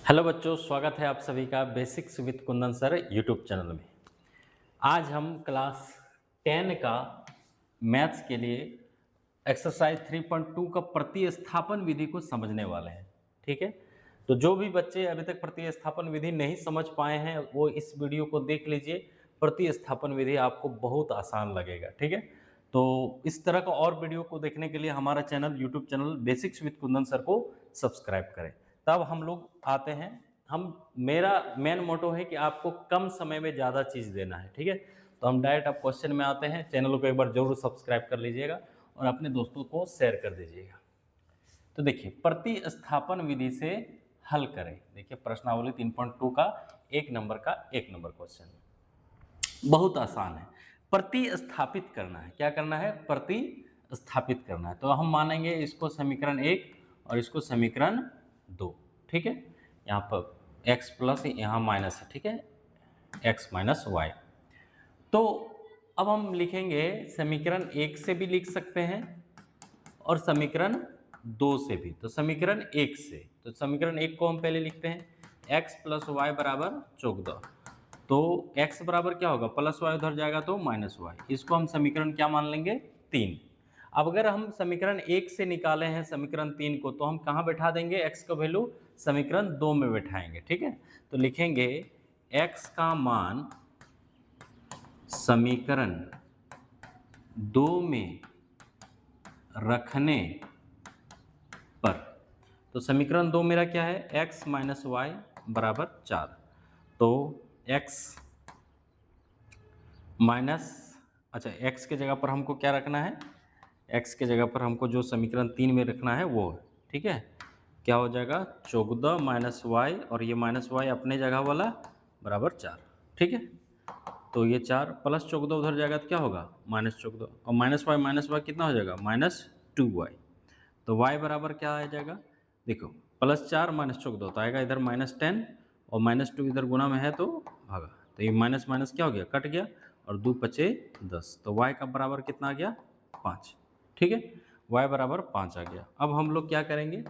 Hello बच्चों, स्वागत है आप सभी का basics with Kundan sir YouTube channel में। आज हम क्लास 10 का मैथ्स के लिए एक्सरसाइज 3.2 का प्रतिस्थापन विधि को समझने वाले हैं। ठीक है, तो जो भी बच्चे अभी तक प्रतिस्थापन विधि नहीं समझ पाए हैं वो इस वीडियो को देख लीजिए। प्रतिस्थापन विधि आपको बहुत आसान लगेगा। ठीक है, तो इस तरह का और वीडियो को देखने के लिए हमारा channel YouTube channel basics with Kundan sir को सब्सक्राइब करें। तब हम लोग आते हैं। मेरा मेन मोटो है कि आपको कम समय में ज़्यादा चीज़ देना है। ठीक है, तो हम डायरेक्ट अब क्वेश्चन में आते हैं। चैनल को एक बार जरूर सब्सक्राइब कर लीजिएगा और अपने दोस्तों को शेयर कर दीजिएगा। तो देखिए, प्रतिस्थापन विधि से हल करें। देखिए, प्रश्नावली 3.2 का एक नंबर क्वेश्चन बहुत आसान है। प्रतिस्थापित करना है। क्या करना है? प्रतिस्थापित करना है। तो हम मानेंगे इसको समीकरण 1 और इसको समीकरण 2। ठीक है, यहाँ पर x प्लस यहाँ माइनस है। ठीक है, x माइनस वाई। तो अब हम लिखेंगे समीकरण 1 से भी लिख सकते हैं और समीकरण 2 से भी। तो समीकरण 1 से, तो समीकरण 1 को हम पहले लिखते हैं x प्लस वाई बराबर 14। तो x बराबर क्या होगा? प्लस वाई उधर जाएगा तो माइनस वाई। इसको हम समीकरण क्या मान लेंगे? 3। अब अगर हम समीकरण 1 से निकाले हैं समीकरण 3 को, तो हम कहाँ बैठा देंगे x का वैल्यू? समीकरण 2 में बैठाएंगे। ठीक है, तो लिखेंगे x का मान समीकरण 2 में रखने पर। तो समीकरण 2 मेरा क्या है? x माइनस वाई बराबर 4। तो x माइनस, अच्छा x के जगह पर हमको क्या रखना है? x के जगह पर हमको जो समीकरण 3 में रखना है वो है। ठीक है, क्या हो जाएगा? 14 माइनस वाई और ये माइनस वाई अपने जगह वाला बराबर 4। ठीक है, तो ये 4 प्लस 14 उधर जाएगा तो क्या होगा? माइनस 14 और माइनस वाई कितना हो जाएगा? Minus 2y। तो y बराबर क्या आ जाएगा? देखो, प्लस 4 माइनस 14 तो आएगा इधर -10 और -2 इधर गुना में है तो भागा। तो ये माइनस माइनस क्या हो गया? कट गया और 2 पचे 10। तो y का बराबर कितना आ गया? 5। ठीक है, y बराबर 5 आ गया। अब हम लोग क्या करेंगे?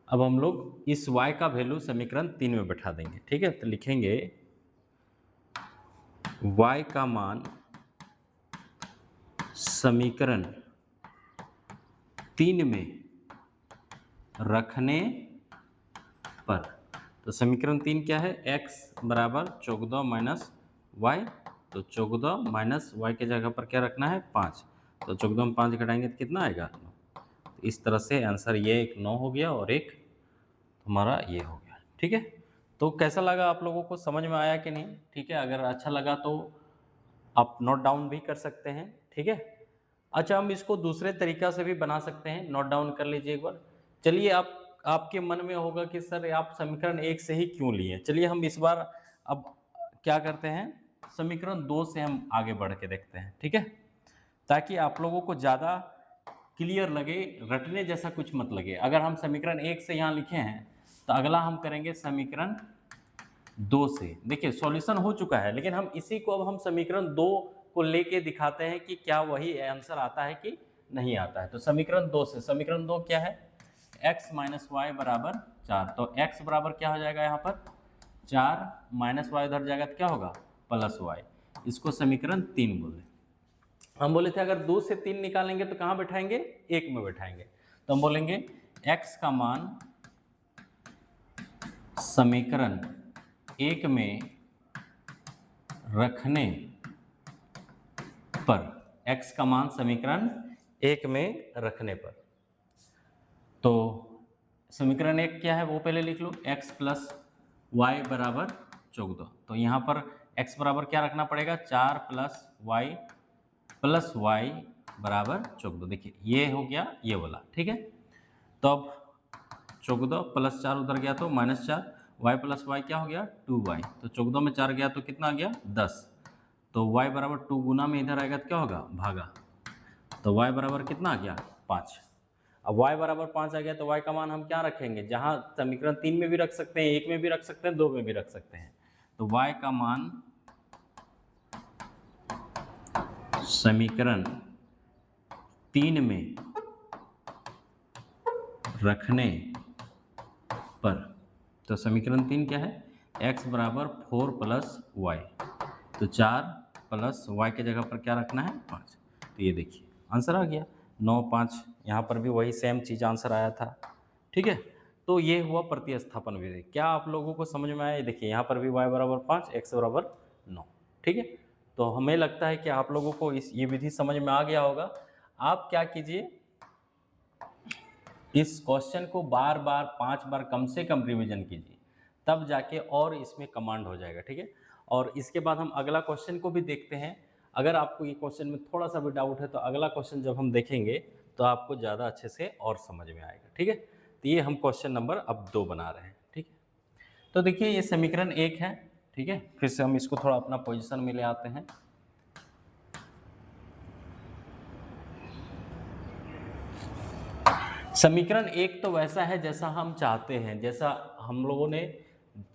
अब हम लोग इस y का वैल्यू समीकरण 3 में बैठा देंगे। ठीक है, तो लिखेंगे y का मान समीकरण 3 में रखने पर। तो समीकरण 3 क्या है? x बराबर 14 माइनस वाई। तो 14 माइनस वाई के जगह पर क्या रखना है? 5। तो 14 में 5 घटाएंगे तो कितना आएगा? 9। तो इस तरह से आंसर ये एक 9 हो गया और एक हमारा ये हो गया। ठीक है, तो कैसा लगा आप लोगों को? समझ में आया कि नहीं? ठीक है, अगर अच्छा लगा तो आप नोट डाउन भी कर सकते हैं। ठीक है, अच्छा, हम इसको दूसरे तरीका से भी बना सकते हैं। नोट डाउन कर लीजिए एक बार। चलिए, आपके मन में होगा कि सर आप समीकरण 1 से ही क्यों लिए? चलिए हम इस बार अब क्या करते हैं, समीकरण 2 से हम आगे बढ़ के देखते हैं। ठीक है, ताकि आप लोगों को ज़्यादा क्लियर लगे, रटने जैसा कुछ मत लगे। अगर हम समीकरण 1 से यहाँ लिखे हैं तो अगला हम करेंगे समीकरण 2 से। देखिए, सॉल्यूशन हो चुका है, लेकिन हम इसी को अब हम समीकरण 2 को लेके दिखाते हैं कि क्या वही आंसर आता है कि नहीं आता है। तो समीकरण 2 से, समीकरण 2 क्या है? x माइनस वाई बराबर 4। तो x बराबर क्या हो जाएगा यहाँ पर? 4 माइनस वाई उधर जाएगा तो क्या होगा? Plus y. इसको समीकरण 3 बोले। हम बोले थे अगर 2 से 3 निकालेंगे तो कहाँ बैठाएंगे? 1 में बैठाएंगे। तो हम बोलेंगे x का मान समीकरण 1 में रखने पर। x का मान समीकरण 1 में रखने पर। तो समीकरण 1 क्या है वो पहले लिख लो। x प्लस वाई बराबर 14। तो यहाँ पर x बराबर क्या रखना पड़ेगा? 4 प्लस वाई बराबर 14। देखिए, ये हो गया ये वाला। ठीक है, तो अब 14 प्लस 4 उधर गया तो -4, y प्लस वाई क्या हो गया? 2y। तो 14 में 4 गया तो कितना आ गया? 10। तो y बराबर 2 गुना में इधर आएगा तो क्या होगा? भागा। तो y बराबर कितना आ गया? 5। अब y बराबर 5 आ गया तो y का मान हम क्या रखेंगे? जहाँ समीकरण 3 में भी रख सकते हैं, 1 में भी रख सकते हैं, 2 में भी रख सकते हैं। तो y का मान समीकरण 3 में रखने पर। तो समीकरण 3 क्या है, x बराबर 4 प्लस वाई, तो 4 प्लस वाई के जगह पर क्या रखना है 5। तो ये देखिए आंसर आ गया 9 5, यहाँ पर भी वही सेम चीज़ आंसर आया था। ठीक है, तो ये हुआ प्रतिस्थापन विधि। क्या आप लोगों को समझ में आया? ये देखिए यहाँ पर भी y बराबर 5, x बराबर 9। ठीक है, तो हमें लगता है कि आप लोगों को ये विधि समझ में आ गया होगा। आप क्या कीजिए, इस क्वेश्चन को बार बार 5 बार कम से कम रिवीजन कीजिए, तब जाके और इसमें कमांड हो जाएगा। ठीक है, और इसके बाद हम अगला क्वेश्चन को भी देखते हैं। अगर आपको ये क्वेश्चन में थोड़ा सा भी डाउट है तो अगला क्वेश्चन जब हम देखेंगे तो आपको ज़्यादा अच्छे से और समझ में आएगा। ठीक है, तो ये हम क्वेश्चन नंबर अब 2 बना रहे हैं। ठीक है, तो देखिए ये समीकरण 1 है। ठीक है, फिर से हम इसको थोड़ा अपना पोजिशन में ले आते हैं। समीकरण 1 तो वैसा है जैसा हम चाहते हैं, जैसा हम लोगों ने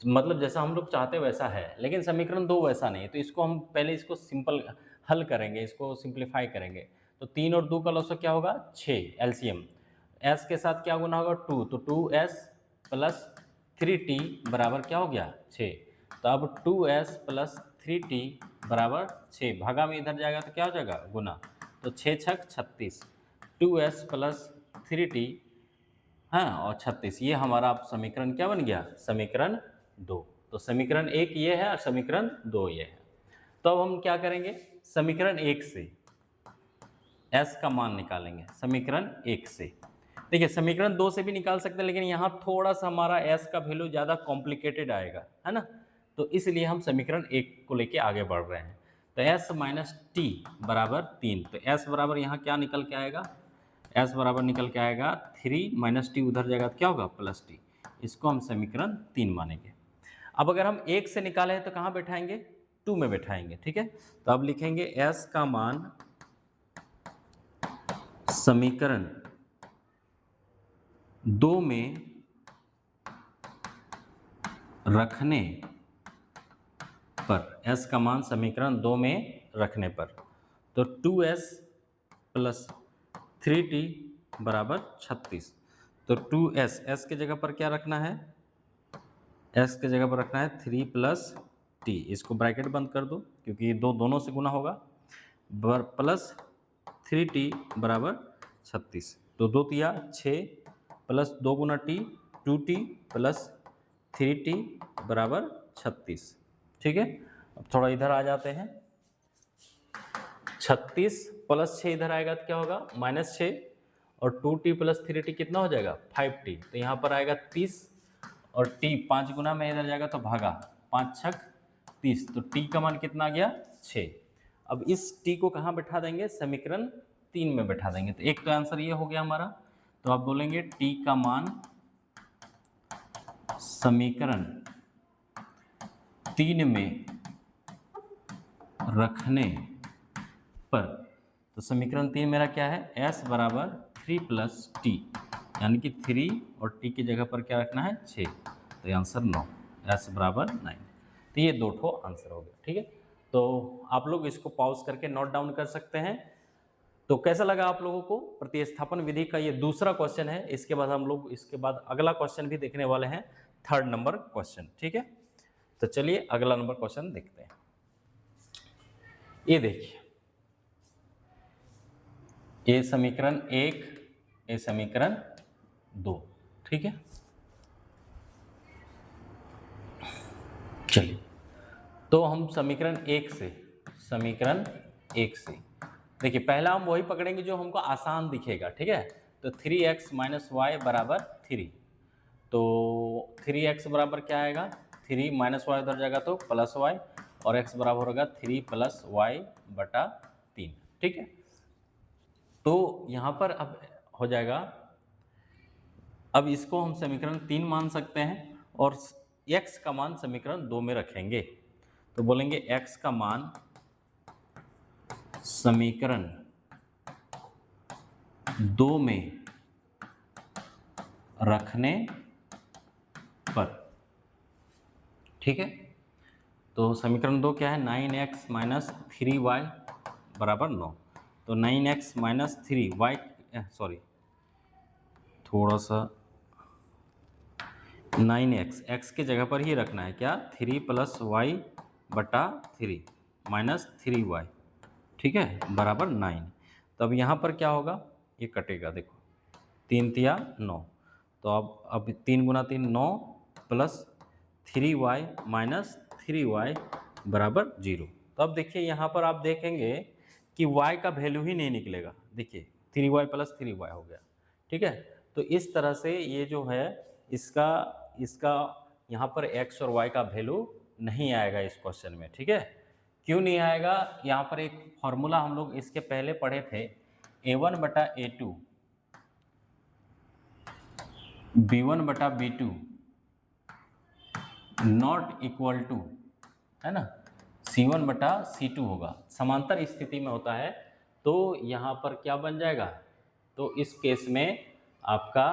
मतलब जैसा हम लोग चाहते वैसा है, लेकिन समीकरण 2 वैसा नहीं है। तो इसको हम पहले इसको सिंपल हल करेंगे, इसको सिंप्लीफाई करेंगे। तो 3 और 2 का लॉस क्या होगा 6 एलसीएम, s के साथ क्या गुना होगा 2, तो 2s प्लस 3t बराबर क्या हो गया 6। तो अब 2s प्लस 3t बराबर 6, भागा में इधर जाएगा तो क्या हो जाएगा गुना, तो 6 छक 36, 2s प्लस 3t, हाँ, और 36, ये हमारा अब समीकरण क्या बन गया समीकरण 2। तो समीकरण 1 ये है और समीकरण 2 ये है। तो अब हम क्या करेंगे, समीकरण 1 से s का मान निकालेंगे। समीकरण 1 से देखिए, समीकरण 2 से भी निकाल सकते हैं, लेकिन यहाँ थोड़ा सा हमारा s का वैल्यू ज़्यादा कॉम्प्लिकेटेड आएगा, है ना, तो इसलिए हम समीकरण 1 को लेके आगे बढ़ रहे हैं। तो s माइनस टी बराबर 3, तो s बराबर यहाँ क्या निकल के आएगा, s बराबर निकल के आएगा 3 माइनस टी, उधर जाएगा तो क्या होगा प्लस टी। इसको हम समीकरण 3 मानेंगे। अब अगर हम 1 से निकाले हैं तो कहाँ बैठाएंगे 2 में बैठाएंगे। ठीक है, तो अब लिखेंगे s का मान समीकरण 2 में रखने पर, s का मान समीकरण 2 में रखने पर, तो 2s प्लस 3t बराबर 36। तो 2s, s के जगह पर क्या रखना है, s के जगह पर रखना है 3 प्लस t, इसको ब्रैकेट बंद कर दो क्योंकि ये दोनों से गुना होगा, प्लस 3t बराबर 36। तो 2 तिया 6 प्लस 2 गुना t 2t प्लस 3t बराबर 36। ठीक है, अब थोड़ा इधर आ जाते हैं। 36 प्लस 6 इधर आएगा तो क्या होगा -6, और 2t प्लस 3t कितना हो जाएगा 5t, तो यहाँ पर आएगा 30, और t 5 गुना में इधर जाएगा तो भागा, 5 छक 30, तो t का मान कितना आ गया 6। अब इस t को कहाँ बैठा देंगे, समीकरण 3 में बैठा देंगे। तो एक तो आंसर ये हो गया हमारा। तो आप बोलेंगे t का मान समीकरण 3 में रखने पर, तो समीकरण 3 मेरा क्या है, s बराबर 3 प्लस टी, यानी कि 3 और t की जगह पर क्या रखना है 6, तो ये आंसर 9, s बराबर 9। तो ये 2 ठो आंसर हो गया। ठीक है, तो आप लोग इसको पॉज करके नोट डाउन कर सकते हैं। तो कैसा लगा आप लोगों को, प्रतिस्थापन विधि का ये दूसरा क्वेश्चन है। इसके बाद हम लोग इसके बाद अगला क्वेश्चन भी देखने वाले हैं, 3rd नंबर क्वेश्चन। ठीक है, तो चलिए अगला नंबर क्वेश्चन देखते हैं। ये देखिए, ये समीकरण 1, ये समीकरण 2। ठीक है, चलिए तो हम समीकरण 1 से देखिए, पहला हम वही पकड़ेंगे जो हमको आसान दिखेगा। ठीक है, तो 3x माइनस वाई बराबर 3, तो 3x बराबर क्या आएगा 3 माइनस वाई उधर जाएगा तो प्लस वाई, और x बराबर होगा 3 प्लस वाई बटा 3। ठीक है, तो यहाँ पर अब हो जाएगा, अब इसको हम समीकरण 3 मान सकते हैं और x का मान समीकरण 2 में रखेंगे। तो बोलेंगे x का मान समीकरण 2 में रखने पर। ठीक है, तो समीकरण 2 क्या है, 9x माइनस 3y बराबर 9। तो 9x माइनस 3y, सॉरी थोड़ा सा 9x, x की जगह पर ही रखना है क्या, 3 + y बटा 3 माइनस 3y, ठीक है, बराबर 9। तो अब यहाँ पर क्या होगा, ये कटेगा, देखो 3 तिया 9, तो अब 3 × 3 9 प्लस 3y माइनस 3y बराबर 0। तो अब देखिए यहाँ पर आप देखेंगे कि y का वैल्यू ही नहीं निकलेगा, देखिए 3y + 3y हो गया, ठीक है। तो इस तरह से ये जो है इसका इसका यहाँ पर x और y का वैल्यू नहीं आएगा इस क्वेश्चन में, ठीक है। क्यों नहीं आएगा, यहाँ पर एक फॉर्मूला हम लोग इसके पहले पढ़े थे, a1 बटा a2 b1 बटा b2 नॉट इक्वल टू, है ना, c1 बटा c2 होगा, समांतर स्थिति में होता है। तो यहाँ पर क्या बन जाएगा, तो इस केस में आपका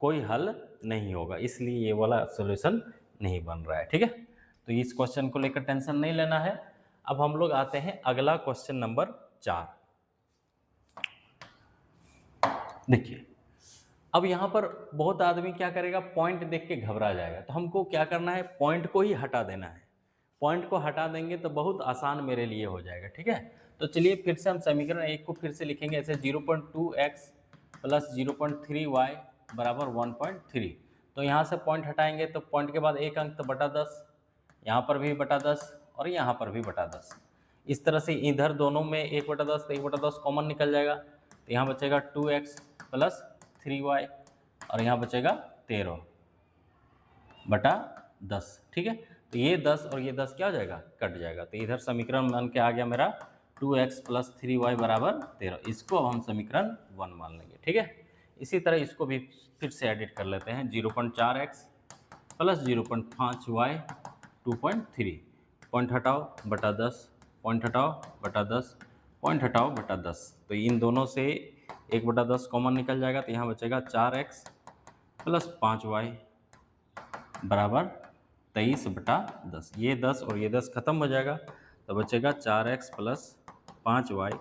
कोई हल नहीं होगा, इसलिए ये वाला सॉल्यूशन नहीं बन रहा है, ठीक है। तो इस क्वेश्चन को लेकर टेंशन नहीं लेना है। अब हम लोग आते हैं अगला क्वेश्चन नंबर 4। देखिए अब यहाँ पर बहुत आदमी क्या करेगा, पॉइंट देख के घबरा जाएगा, तो हमको क्या करना है, पॉइंट को ही हटा देना है। पॉइंट को हटा देंगे तो बहुत आसान मेरे लिए हो जाएगा, ठीक है। तो चलिए फिर से हम समीकरण 1 को फिर से लिखेंगे ऐसे, 0.2x + 0.3y बराबर 1.3। तो यहाँ से पॉइंट हटाएंगे तो पॉइंट के बाद एक अंक तो बटा 10, यहाँ पर भी बटा 10 और यहाँ पर भी बटा 10। इस तरह से इधर दोनों में 1/10 तो 1/10 कॉमन निकल जाएगा, तो यहाँ बचेगा 2x + 3y और यहाँ बचेगा 13 बटा 10, ठीक है। तो ये 10 और ये 10 क्या हो जाएगा, कट जाएगा। तो इधर समीकरण बन के आ गया मेरा 2x + 3y बराबर 13। इसको अब हम समीकरण 1 मान लेंगे, ठीक है। इसी तरह इसको भी फिर से एडिट कर लेते हैं, 0.4x + 0.5y 2.3, पॉइंट हटाओ बटा 10, पॉइंट हटाओ बटा 10, पॉइंट हटाओ बटा 10। तो इन दोनों से 1/10 कॉमन निकल जाएगा, तो यहाँ बचेगा 4x + 5y बराबर 23/10। ये 10 और ये 10 खत्म हो जाएगा, तो बचेगा 4x + 5y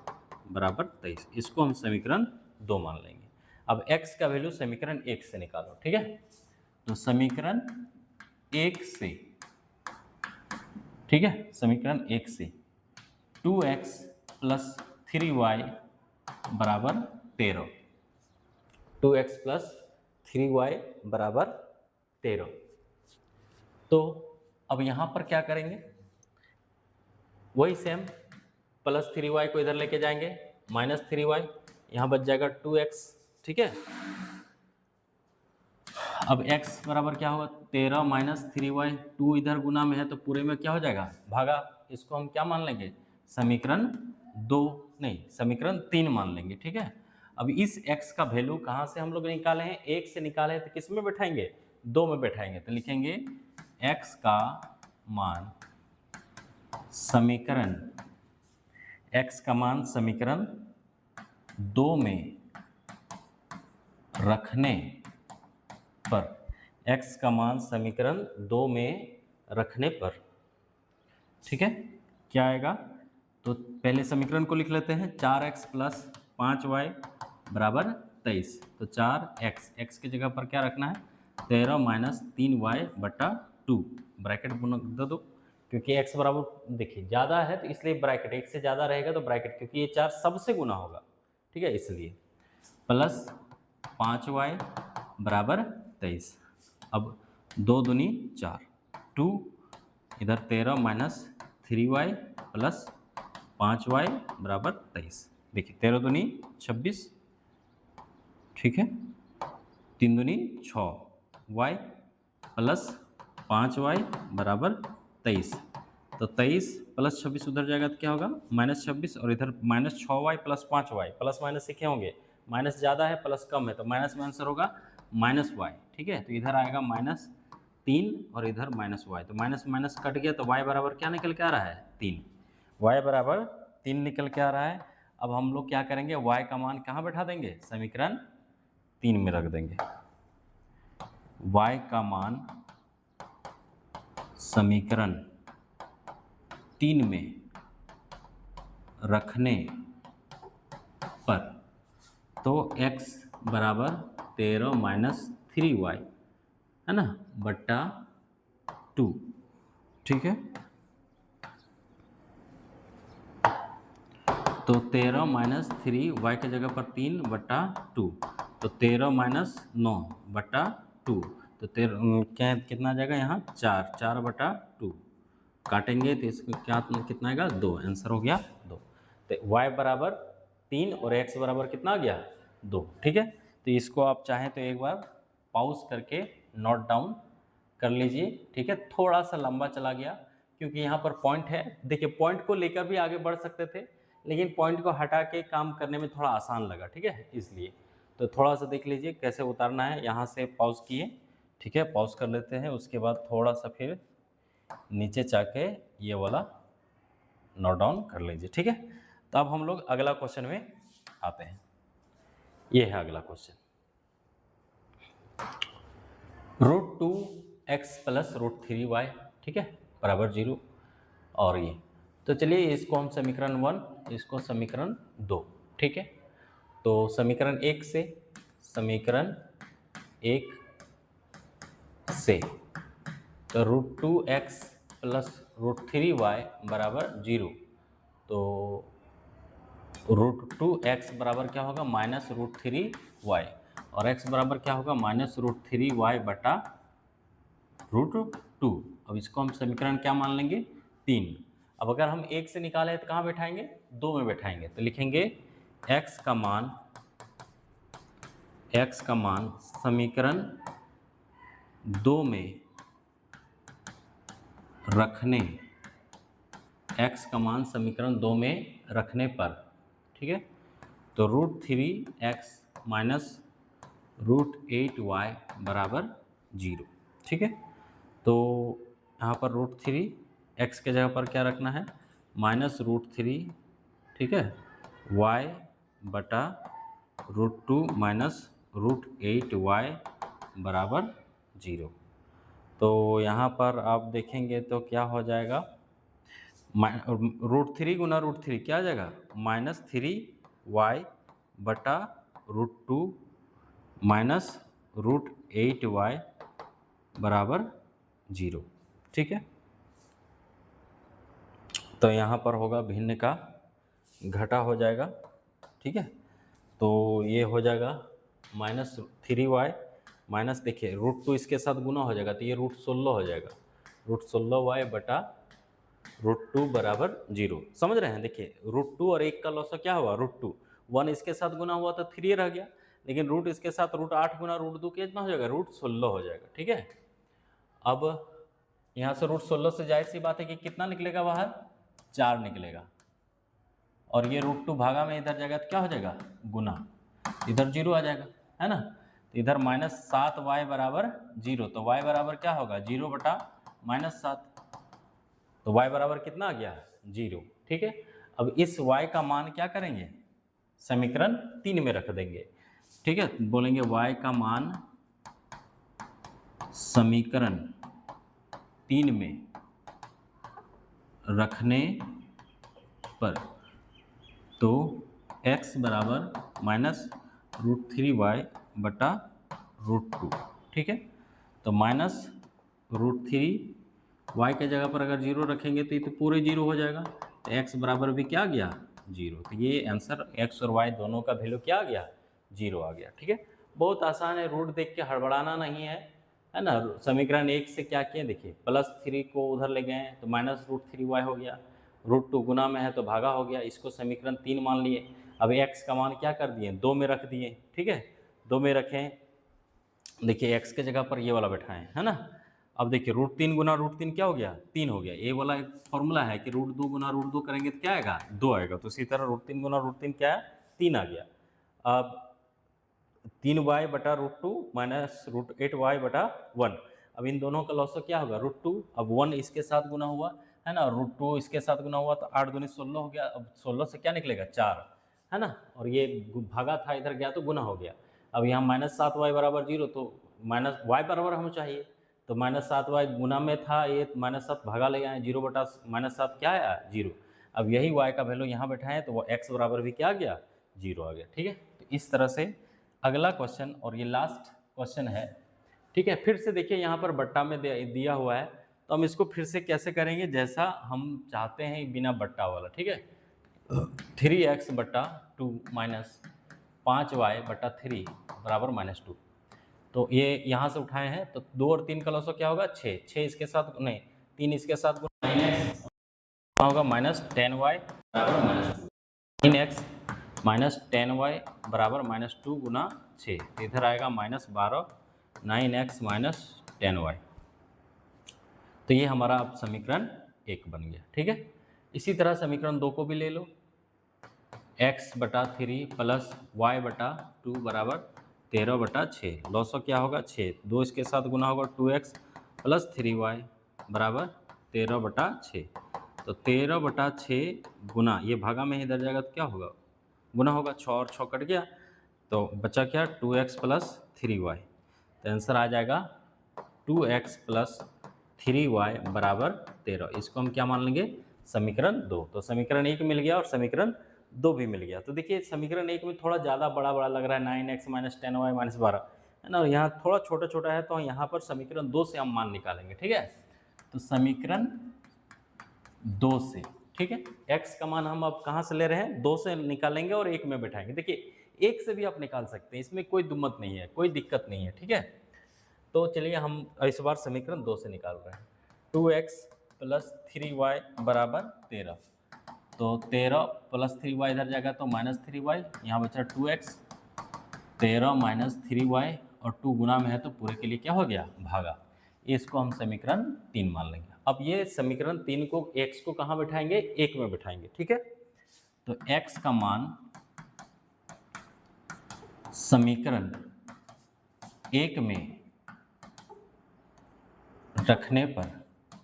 बराबर 23। इसको हम समीकरण 2 मान लेंगे। अब x का वैल्यू समीकरण 1 से निकालो, ठीक है। तो समीकरण 1 से, ठीक है, समीकरण 1 से 2x + 3y बराबर 13, 2x + 3y बराबर 13। तो अब यहाँ पर क्या करेंगे, वही सेम, +3y को इधर लेके जाएंगे, -3y, यहाँ बच जाएगा 2x, ठीक है। अब x बराबर क्या होगा, 13 - 3y, 2 इधर गुना में है तो पूरे में क्या हो जाएगा, भागा। इसको हम क्या मान लेंगे, समीकरण 2 नहीं, समीकरण 3 मान लेंगे, ठीक है। अब इस x का वैल्यू कहाँ से हम लोग निकाले हैं, 1 से निकाले हैं, तो किस में बैठाएंगे, 2 में बैठाएंगे। तो लिखेंगे x का मान समीकरण, x का मान समीकरण 2 में रखने पर, x का मान समीकरण 2 में रखने पर, ठीक है, क्या आएगा। तो पहले समीकरण को लिख लेते हैं, 4x + 5y बराबर 23। तो 4x, x की जगह पर क्या रखना है, 13 - 3y बटा 2, ब्रैकेट दे दो, क्योंकि x बराबर देखिए ज़्यादा है तो इसलिए ब्रैकेट, 1 से ज़्यादा रहेगा तो ब्रैकेट, क्योंकि ये 4 सबसे गुना होगा, ठीक है, इसलिए प्लस 5y बराबर 23। अब 2 दूनी 4, 2 इधर 13 - 3y प्लस 5y बराबर 23। देखिए 13 दूनी 26, ठीक है, 3 दूनी 6, y प्लस 5y बराबर 23। तो 23 + 26 उधर जाएगा तो क्या होगा, -26, और इधर -6y + 5y, प्लस माइनस सीखे होंगे, माइनस ज़्यादा है प्लस कम है तो माइनस में आंसर होगा -y, ठीक है। तो इधर आएगा -3 और इधर -y, तो माइनस माइनस कट गया, तो y बराबर क्या निकल के आ रहा है, 3, y बराबर 3 निकल के आ रहा है। अब हम लोग क्या करेंगे, y का मान कहाँ बैठा देंगे, समीकरण 3 में रख देंगे। y का मान समीकरण 3 में रखने पर, तो x बराबर 13 - 3y है ना, बट्टा 2, ठीक है। तो 13 माइनस 3, वाई की जगह पर 3 बट्टा 2, तो 13 माइनस 9 बट्टा 2, तो 13 क्या कितना आ जाएगा यहाँ 4, 4 बटा 2, काटेंगे तो इसमें क्या कितना आएगा 2, आंसर हो गया 2। तो y बराबर 3 और x बराबर कितना आ गया 2, ठीक है। तो इसको आप चाहें तो एक बार पॉज करके नोट डाउन कर लीजिए, ठीक है। थोड़ा सा लंबा चला गया क्योंकि यहाँ पर पॉइंट है, देखिए पॉइंट को लेकर भी आगे बढ़ सकते थे, लेकिन पॉइंट को हटा के काम करने में थोड़ा आसान लगा, ठीक है, इसलिए। तो थोड़ा सा देख लीजिए कैसे उतारना है, यहाँ से पॉज किए, ठीक है, पॉज कर लेते हैं, उसके बाद थोड़ा सा फिर नीचे जाके ये वाला नोट डाउन कर लीजिए, ठीक है। तो अब हम लोग अगला क्वेश्चन में आते हैं। ये है अगला क्वेश्चन, √2x प्लस √3y, ठीक है, बराबर 0। और ये तो चलिए इसको हम समीकरण 1, इसको समीकरण 2, ठीक है। तो समीकरण 1 से, समीकरण 1 से तो √2x प्लस √3y बराबर 0, तो √2x बराबर क्या होगा माइनस √3y, और x बराबर क्या होगा माइनस √3y बटा √2। अब इसको हम समीकरण क्या मान लेंगे 3। अब अगर हम 1 से निकालें तो कहाँ बैठाएंगे 2 में बैठाएंगे, तो लिखेंगे x का मान समीकरण 2 में रखने, x का मान समीकरण 2 में रखने पर, ठीक है, तो √3x माइनस √8y बराबर 0, ठीक है। तो यहाँ पर √3 x के जगह पर क्या रखना है माइनस √3, ठीक है, y बटा √2 माइनस √8y बराबर 0। तो यहाँ पर आप देखेंगे तो क्या हो जाएगा, √3 गुना √3 क्या आ जाएगा माइनस 3y बटा √2 माइनस √8y बराबर 0, ठीक है। तो यहाँ पर होगा भिन्न का घटा हो जाएगा, ठीक है। तो ये हो जाएगा माइनस 3y माइनस, देखिए √2 इसके साथ गुना हो जाएगा तो ये √16 हो जाएगा, √16y बटा √2 बराबर 0। समझ रहे हैं, देखिए √2 और 1 का लॉस क्या हुआ √2, 1 इसके साथ गुना हुआ तो 3 रह गया, लेकिन रूट इसके साथ √8 गुना √2 कितना हो जाएगा √16 हो जाएगा, ठीक है। अब यहाँ से √16 से जाहिर सी बात है कि कितना निकलेगा बाहर 4 निकलेगा, और ये √2 भागा में इधर जाएगा तो क्या हो जाएगा गुना, इधर 0 आ जाएगा, है ना। तो इधर -7y बराबर 0, तो y बराबर क्या होगा 0 बटा -7, तो y बराबर कितना आ गया 0, ठीक है। अब इस y का मान क्या करेंगे समीकरण 3 में रख देंगे, ठीक है, बोलेंगे y का मान समीकरण 3 में रखने पर, तो x बराबर माइनस √3y बटा √2, ठीक है। तो माइनस √3y के जगह पर अगर 0 रखेंगे तो ये तो पूरे 0 हो जाएगा, तो x बराबर भी क्या आ गया 0, तो ये आंसर x और y दोनों का वैल्यू क्या आ गया 0 आ गया, ठीक है। बहुत आसान है, रूट देख के हड़बड़ाना नहीं है ना। समीकरण 1 से क्या किए देखिए, +3 को उधर ले गए तो माइनस √3y हो गया, √2 गुना में है तो भागा हो गया, इसको समीकरण 3 मान लिए। अब x का मान क्या कर दिए 2 में रख दिए, ठीक है, 2 में रखें, देखिए x के जगह पर ये वाला बैठाएं, है ना। अब देखिए √3 गुना √3 क्या हो गया 3 हो गया, ये वाला एक फॉर्मूला है कि √2 गुना √2 करेंगे तो क्या आएगा 2 आएगा, तो इसी तरह √3 गुना √3 क्या है 3 आ गया। अब 3y बटा √2 माइनस √8y बटा 1, अब इन दोनों का लॉस क्या होगा √2, अब 1 इसके साथ गुना हुआ है ना, √2 इसके साथ गुना हुआ तो 8 दूनी 16 हो गया, अब 16 से क्या निकलेगा 4, है ना, और ये भागा था इधर गया तो गुना हो गया। अब यहाँ -7y बराबर 0, तो माइनस y बराबर हमें चाहिए, तो -7y गुना में था ये, -7 भागा ले आए 0 बटा -7 क्या आया 0। अब यही y का वैल्यू यहाँ बैठाएं तो वो x बराबर भी क्या आ गया 0 आ गया, ठीक है। तो इस तरह से अगला क्वेश्चन, और ये लास्ट क्वेश्चन है, ठीक है, फिर से देखिए यहाँ पर बट्टा में दिया हुआ है, तो हम इसको फिर से कैसे करेंगे, जैसा हम चाहते हैं बिना बट्टा वाला। ठीक है, 3x बट्टा 2 माइनस 5y बट्टा 3 बराबर -2। तो ये यहाँ से उठाए हैं, तो 2 और 3 का लॉस क्या होगा, 6। 6 इसके साथ नहीं, 3 इसके साथ होगा -10y बराबर -2। 9x -10y बराबर -2 गुना 6, तो इधर आएगा -12, 9x -10y। तो ये हमारा अब समीकरण 1 बन गया। ठीक है, इसी तरह समीकरण 2 को भी ले लो। x बटा 3 प्लस y बटा 2 बराबर 13 बटा 6। लॉस क्या होगा, 6। 2 इसके साथ गुना होगा 2x प्लस 3y बराबर 13 बटा 6। तो 13 बटा 6 गुना, ये भागा में इधर जाएगा तो क्या होगा, गुना होगा, 6 और 6 कट गया, तो बचा क्या, 2x प्लस 3y। तो आंसर आ जाएगा 2x प्लस 3y बराबर 13। इसको हम क्या मान लेंगे, समीकरण 2। तो समीकरण 1 मिल गया और समीकरण 2 भी मिल गया। तो देखिए समीकरण 1 में थोड़ा ज़्यादा बड़ा बड़ा लग रहा है, 9x -10y -12 है ना, और यहाँ थोड़ा छोटा छोटा है, तो यहाँ पर समीकरण 2 से हम मान निकालेंगे। ठीक है, तो समीकरण 2 से, ठीक है, x का मान हम अब कहाँ से ले रहे हैं, 2 से निकालेंगे और 1 में बैठाएंगे। देखिए 1 से भी आप निकाल सकते हैं, इसमें कोई दुम्मत नहीं है, कोई दिक्कत नहीं है। ठीक है, तो चलिए हम इस बार समीकरण 2 से निकाल रहे हैं। 2x प्लस 3y बराबर 13। तो 13 प्लस 3y इधर जाएगा तो -3y, यहाँ बचा 2x, 13 -3y और 2 गुना में है तो पूरे के लिए क्या हो गया, भागा। इसको हम समीकरण 3 मान लेंगे। अब ये समीकरण 3 को, x को कहाँ बैठाएंगे, 1 में बैठाएंगे। ठीक है, तो x का मान समीकरण 1 में रखने पर,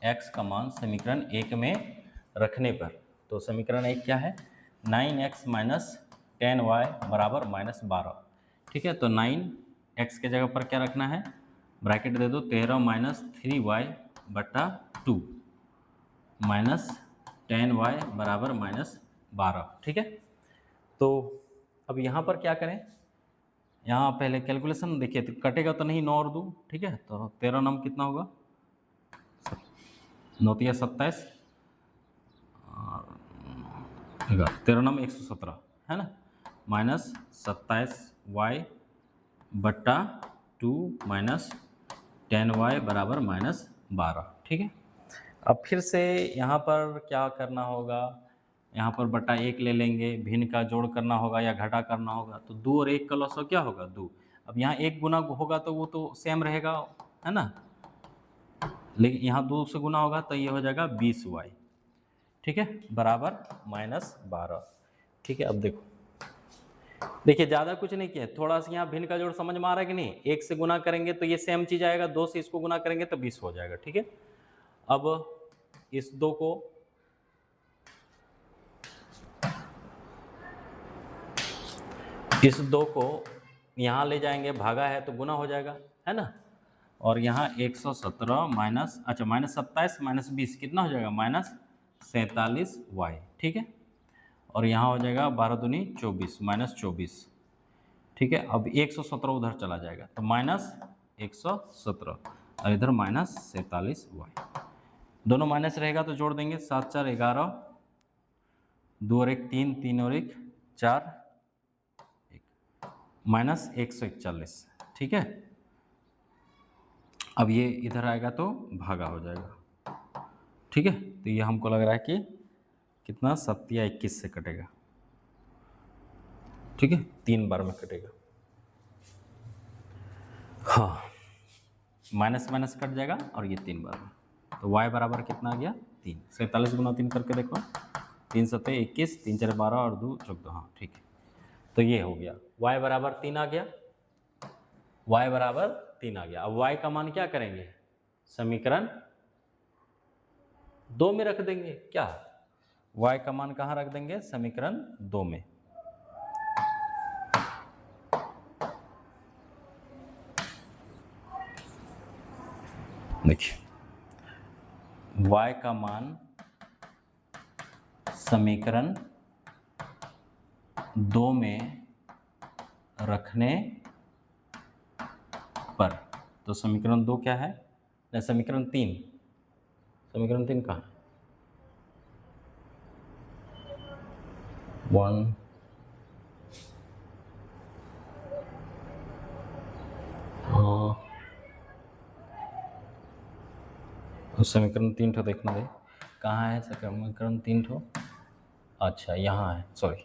x का मान समीकरण 1 में रखने पर, तो समीकरण 1 क्या है, 9x -10y बराबर -12। ठीक है, तो 9x के जगह पर क्या रखना है, ब्रैकेट दे दो, 13 -3y बटा 2 -10y बराबर -12। ठीक है, तो अब यहाँ पर क्या करें, यहाँ पहले कैलकुलेशन देखिए, तो कटेगा तो नहीं, 9 और 2। ठीक है, तो 13 नम कितना होगा, 9 तिया 27, 13 नम 117 है ना, -27y बट्टा 2 -10y बराबर -12। ठीक है, अब फिर से यहाँ पर क्या करना होगा, यहाँ पर बटा 1 ले लेंगे, भिन्न का जोड़ करना होगा या घटा करना होगा, तो 2 और 1 का लॉस क्या होगा, 2। अब यहाँ 1 गुना होगा तो वो तो सेम रहेगा, है ना, लेकिन यहाँ 2 से गुना होगा तो ये हो जाएगा 20y। ठीक है, बराबर -12। ठीक है, अब देखो, देखिए ज़्यादा कुछ नहीं किया, थोड़ा सा यहाँ भिन्न का जोड़ समझ में आ रहा है कि नहीं, 1 से गुना करेंगे तो ये सेम चीज़ आएगा, 2 से इसको गुना करेंगे तो 20 हो जाएगा। ठीक है, अब इस 2 को यहाँ ले जाएंगे, भागा है तो गुना हो जाएगा, है ना, और यहाँ 117 माइनस, अच्छा -27 -20 कितना हो जाएगा, -47y। ठीक है, और यहाँ हो जाएगा 12 दूनी 24 -24। ठीक है, अब 117 उधर चला जाएगा तो -117 और इधर -47y, दोनों माइनस रहेगा तो जोड़ देंगे, 7 4 11, 2 और 1 3, 3 और 1 4, -141। ठीक है, अब ये इधर आएगा तो भागा हो जाएगा। ठीक है, तो ये हमको लग रहा है कि कितना, 7 या 21 से कटेगा। ठीक है, 3 बार में कटेगा। हाँ, माइनस माइनस कट जाएगा और ये 3 बार में, तो y बराबर कितना आ गया, 3। 47 गुना 3 करके देखो, 3 7 21, 3 4 12 और 2 14। हाँ ठीक है, तो ये हो गया, y बराबर 3 आ गया, y बराबर 3 आ गया। अब y का मान क्या करेंगे, समीकरण 2 में रख देंगे। क्या, y का मान कहाँ रख देंगे, समीकरण 2 में। देखिए y का मान समीकरण 2 में रखने पर तो समीकरण 2 क्या है, नहीं समीकरण 3, समीकरण 3 कहाँ है, 1 समीकरण 3 ठो देखना दे, कहाँ है समीकरण 3 ठो, अच्छा यहाँ है, सॉरी।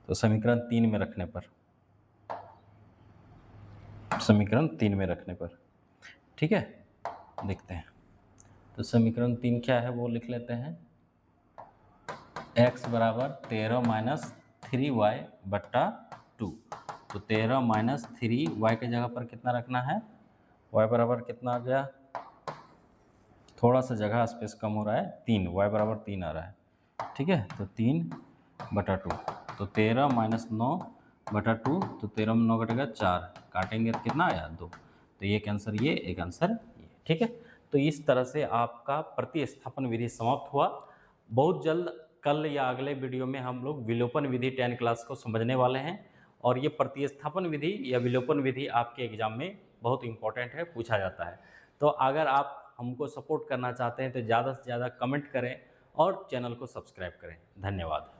तो समीकरण 3 में रखने पर, समीकरण 3 में रखने पर, ठीक है, देखते हैं। तो समीकरण 3 क्या है वो लिख लेते हैं, x बराबर 13 माइनस 3y बट्टा 2। तो 13 माइनस 3y के जगह पर कितना रखना है, y बराबर कितना आ गया, थोड़ा सा जगह स्पेस कम हो रहा है, 3, y बराबर 3 आ रहा है, ठीक है। तो 3 बटा 2, तो 13 माइनस 9 बटा 2, तो 13 में 9 कटेगा 4, काटेंगे तो कितना आया 2। तो एक आंसर ये, एक आंसर ये, ठीक है। तो इस तरह से आपका प्रतिस्थापन विधि समाप्त हुआ। बहुत जल्द कल या अगले वीडियो में हम लोग विलोपन विधि 10 क्लास को समझने वाले हैं, और ये प्रतिस्थापन विधि या विलोपन विधि आपके एग्जाम में बहुत इंपॉर्टेंट है, पूछा जाता है। तो अगर आप हमको सपोर्ट करना चाहते हैं तो ज़्यादा से ज़्यादा कमेंट करें और चैनल को सब्सक्राइब करें। धन्यवाद।